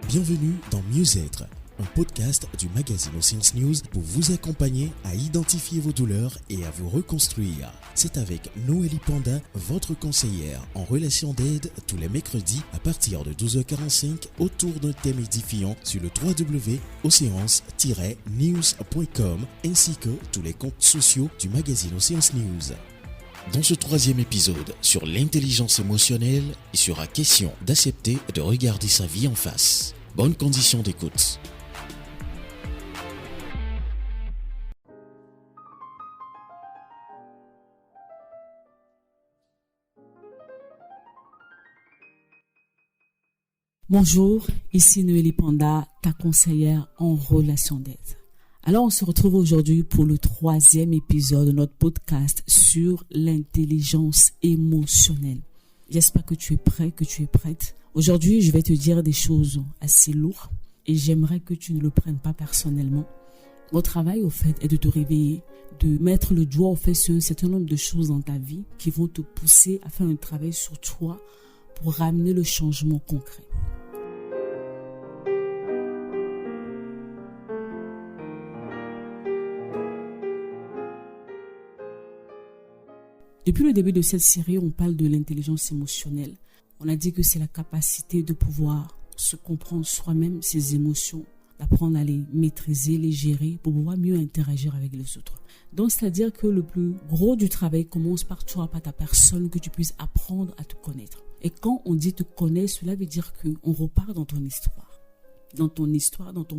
Bienvenue dans Mieux-être, un podcast du magazine Science News pour vous accompagner à identifier vos douleurs et à vous reconstruire. C'est avec Noélie Panda, votre conseillère en relation d'aide, tous les mercredis à partir de 12h45 autour d'un thème édifiant sur le www.océance-news.com ainsi que tous les comptes sociaux du magazine Science News. Dans ce troisième épisode sur l'intelligence émotionnelle, il sera question d'accepter de regarder sa vie en face. Bonnes conditions d'écoute. Bonjour, ici Noélie Panda, ta conseillère en relation d'aide. Alors on se retrouve aujourd'hui pour le troisième épisode de notre podcast sur l'intelligence émotionnelle. J'espère que tu es prêt, que tu es prête. Aujourd'hui, je vais te dire des choses assez lourdes et j'aimerais que tu ne le prennes pas personnellement. Mon travail, au fait, est de te réveiller, de mettre le doigt au fait sur un certain nombre de choses dans ta vie qui vont te pousser à faire un travail sur toi pour ramener le changement concret. Depuis le début de cette série, on parle de l'intelligence émotionnelle. On a dit que c'est la capacité de pouvoir se comprendre soi-même, ses émotions, d'apprendre à les maîtriser, les gérer pour pouvoir mieux interagir avec les autres. Donc, c'est-à-dire que le plus gros du travail commence par toi, par ta personne, que tu puisses apprendre à te connaître. Et quand on dit te connaître, cela veut dire qu'on repart dans ton histoire. Dans ton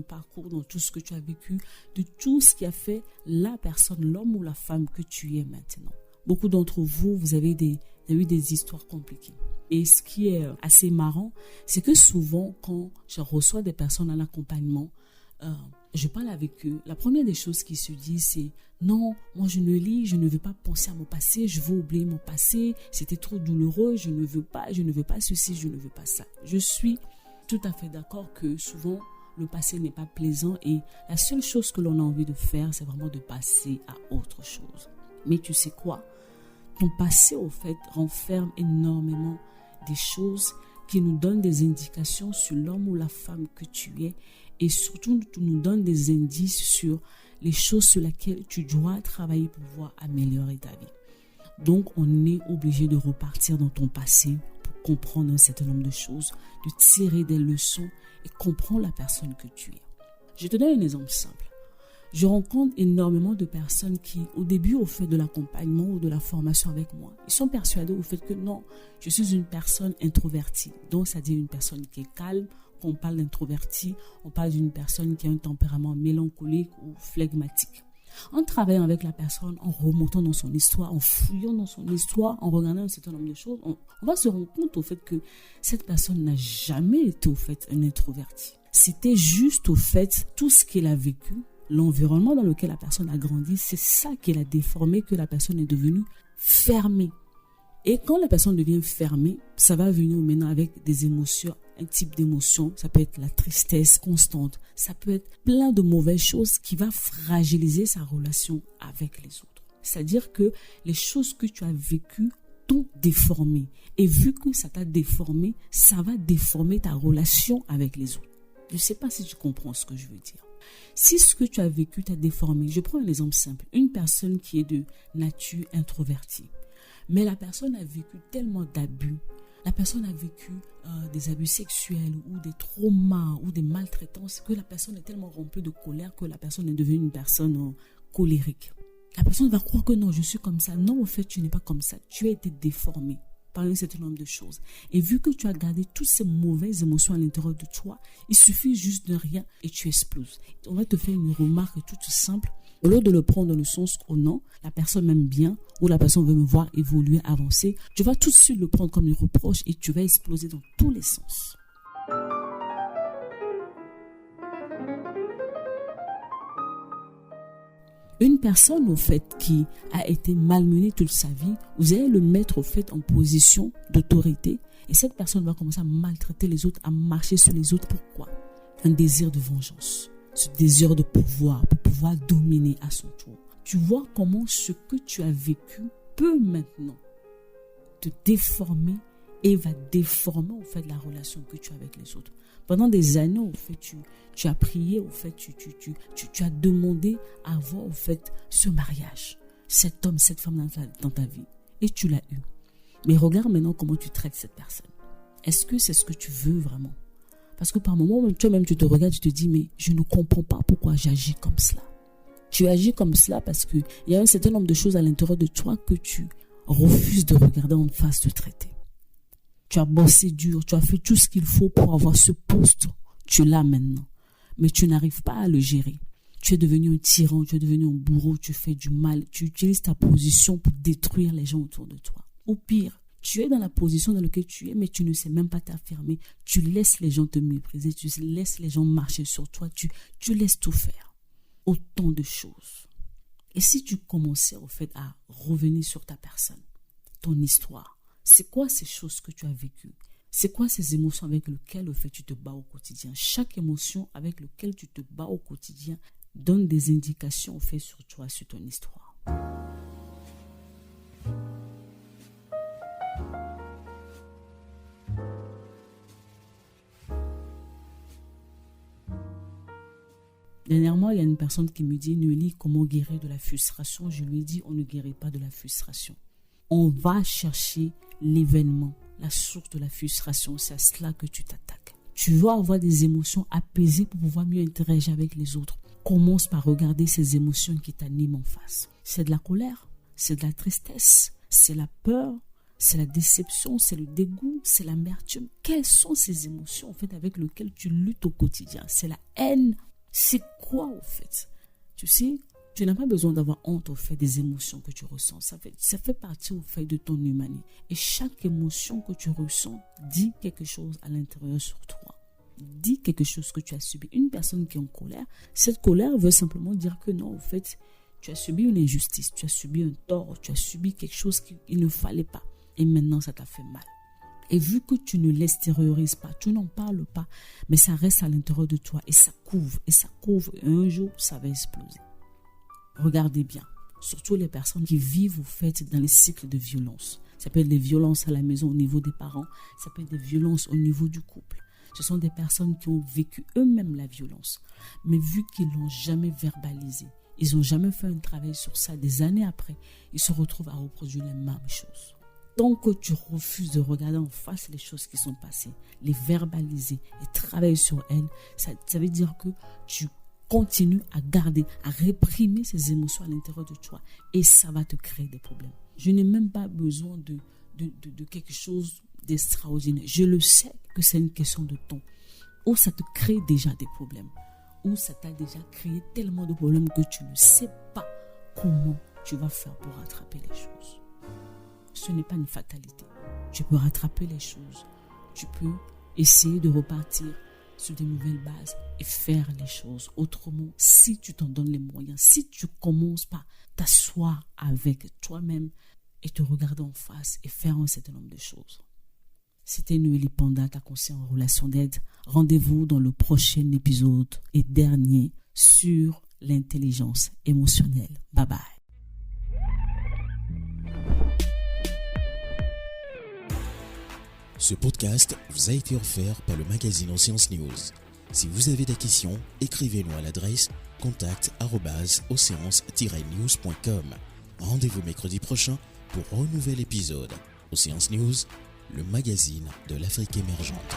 parcours, dans tout ce que tu as vécu, de tout ce qui a fait la personne, l'homme ou la femme que tu es maintenant. Beaucoup d'entre vous, vous avez eu des histoires compliquées. Et ce qui est assez marrant, c'est que souvent, quand je reçois des personnes en accompagnement, je parle avec eux. La première des choses qui se dit, c'est « Non, moi je ne veux pas penser à mon passé, je veux oublier mon passé, c'était trop douloureux, je ne veux pas ceci, je ne veux pas ça. » Je suis tout à fait d'accord que souvent, le passé n'est pas plaisant et la seule chose que l'on a envie de faire, c'est vraiment de passer à autre chose. Mais tu sais quoi? Ton passé, au fait, renferme énormément des choses qui nous donnent des indications sur l'homme ou la femme que tu es et surtout nous donne des indices sur les choses sur lesquelles tu dois travailler pour pouvoir améliorer ta vie. Donc, on est obligé de repartir dans ton passé pour comprendre un certain nombre de choses, de tirer des leçons et comprendre la personne que tu es. Je te donne un exemple simple. Je rencontre énormément de personnes qui, au début, au fait de l'accompagnement ou de la formation avec moi, ils sont persuadés au fait que non, je suis une personne introvertie. Donc, c'est-à-dire une personne qui est calme. Quand on parle d'introverti, on parle d'une personne qui a un tempérament mélancolique ou flegmatique. En travaillant avec la personne, en remontant dans son histoire, en fouillant dans son histoire, en regardant un certain nombre de choses, on va se rendre compte au fait que cette personne n'a jamais été au fait un introverti. C'était juste au fait tout ce qu'elle a vécu. L'environnement dans lequel la personne a grandi, c'est ça qui l'a déformé, que la personne est devenue fermée. Et quand la personne devient fermée, ça va venir maintenant avec des émotions, un type d'émotion. Ça peut être la tristesse constante, ça peut être plein de mauvaises choses qui va fragiliser sa relation avec les autres. C'est-à-dire que les choses que tu as vécues t'ont déformé. Et vu que ça t'a déformé, ça va déformer ta relation avec les autres. Je ne sais pas si tu comprends ce que je veux dire. Si ce que tu as vécu t'a déformé, je prends un exemple simple. Une personne qui est de nature introvertie, mais la personne a vécu tellement d'abus, la personne a vécu des abus sexuels ou des traumas ou des maltraitances que la personne est tellement remplie de colère que la personne est devenue une personne colérique. La personne va croire que non, je suis comme ça. Non, au fait, tu n'es pas comme ça. Tu as été déformé par un certain nombre de choses. Et vu que tu as gardé toutes ces mauvaises émotions à l'intérieur de toi, il suffit juste de rien et tu exploses. On va te faire une remarque toute simple. Au lieu de le prendre dans le sens où non, la personne m'aime bien ou la personne veut me voir évoluer, avancer, tu vas tout de suite le prendre comme une reproche et tu vas exploser dans tous les sens. Une personne, au fait, qui a été malmenée toute sa vie, vous allez le mettre, au fait, en position d'autorité. Et cette personne va commencer à maltraiter les autres, à marcher sur les autres. Pourquoi? Un désir de vengeance. Ce désir de pouvoir, pour pouvoir dominer à son tour. Tu vois comment ce que tu as vécu peut maintenant te déformer et va déformer en fait la relation que tu as avec les autres. Pendant des années, en fait, tu as prié, en fait, tu as demandé à avoir en fait ce mariage, cet homme, cette femme dans ta vie, et tu l'as eu. Mais regarde maintenant comment tu traites cette personne. Est-ce que c'est ce que tu veux vraiment? Parce que par moments, toi-même, tu te regardes, tu te dis, mais je ne comprends pas pourquoi j'agis comme cela. Tu agis comme cela parce qu'il y a un certain nombre de choses à l'intérieur de toi que tu refuses de regarder en face, de traiter. Tu as bossé dur, tu as fait tout ce qu'il faut pour avoir ce poste. Tu l'as maintenant. Mais tu n'arrives pas à le gérer. Tu es devenu un tyran, tu es devenu un bourreau, tu fais du mal. Tu utilises ta position pour détruire les gens autour de toi. Ou pire, tu es dans la position dans laquelle tu es, mais tu ne sais même pas t'affirmer. Tu laisses les gens te mépriser, tu laisses les gens marcher sur toi, tu laisses tout faire. Autant de choses. Et si tu commençais au fait à revenir sur ta personne, ton histoire, c'est quoi ces choses que tu as vécues? C'est quoi ces émotions avec lesquelles au fait tu te bats au quotidien? Chaque émotion avec laquelle tu te bats au quotidien donne des indications au fait sur toi, sur ton histoire. Dernièrement, il y a une personne qui me dit, Noélie, comment guérir de la frustration? Je lui ai dit, on ne guérit pas de la frustration. On va chercher l'événement, la source de la frustration. C'est à cela que tu t'attaques. Tu veux avoir des émotions apaisées pour pouvoir mieux interagir avec les autres. Commence par regarder ces émotions qui t'animent en face. C'est de la colère, c'est de la tristesse, c'est la peur, c'est la déception, c'est le dégoût, c'est l'amertume. Quelles sont ces émotions en fait avec lesquelles tu luttes au quotidien? C'est la haine. C'est quoi au fait? Tu sais, tu n'as pas besoin d'avoir honte au fait des émotions que tu ressens. Ça fait partie au fait de ton humanité. Et chaque émotion que tu ressens dit quelque chose à l'intérieur sur toi. Dit quelque chose que tu as subi. Une personne qui est en colère, cette colère veut simplement dire que non, au fait, tu as subi une injustice, tu as subi un tort, tu as subi quelque chose qu'il ne fallait pas. Et maintenant, ça t'a fait mal. Et vu que tu ne l'extériorises pas, tu n'en parles pas, mais ça reste à l'intérieur de toi et ça couvre, et un jour, ça va exploser. Regardez bien, surtout les personnes qui vivent au fait dans les cycles de violence. Ça peut être des violences à la maison au niveau des parents, ça peut être des violences au niveau du couple. Ce sont des personnes qui ont vécu eux-mêmes la violence, mais vu qu'ils ne l'ont jamais verbalisé, ils n'ont jamais fait un travail sur ça, des années après, ils se retrouvent à reproduire les mêmes choses. Tant que tu refuses de regarder en face les choses qui sont passées, les verbaliser et travailler sur elles, ça veut dire que tu continues à garder, à réprimer ces émotions à l'intérieur de toi et ça va te créer des problèmes. Je n'ai même pas besoin de quelque chose d'extraordinaire. Je le sais que c'est une question de temps où ça te crée déjà des problèmes, où ça t'a déjà créé tellement de problèmes que tu ne sais pas comment tu vas faire pour rattraper les choses. Ce n'est pas une fatalité. Tu peux rattraper les choses. Tu peux essayer de repartir sur des nouvelles bases et faire les choses autrement si tu t'en donnes les moyens. Si tu commences par t'asseoir avec toi-même et te regarder en face et faire un certain nombre de choses. C'était Noélie Panda, ta conseillère en relation d'aide. Rendez-vous dans le prochain épisode et dernier sur l'intelligence émotionnelle. Bye bye. Ce podcast vous a été offert par le magazine Océance News. Si vous avez des questions, écrivez-nous à l'adresse contact@oceance-news.com. Rendez-vous mercredi prochain pour un nouvel épisode. Océance News, le magazine de l'Afrique émergente.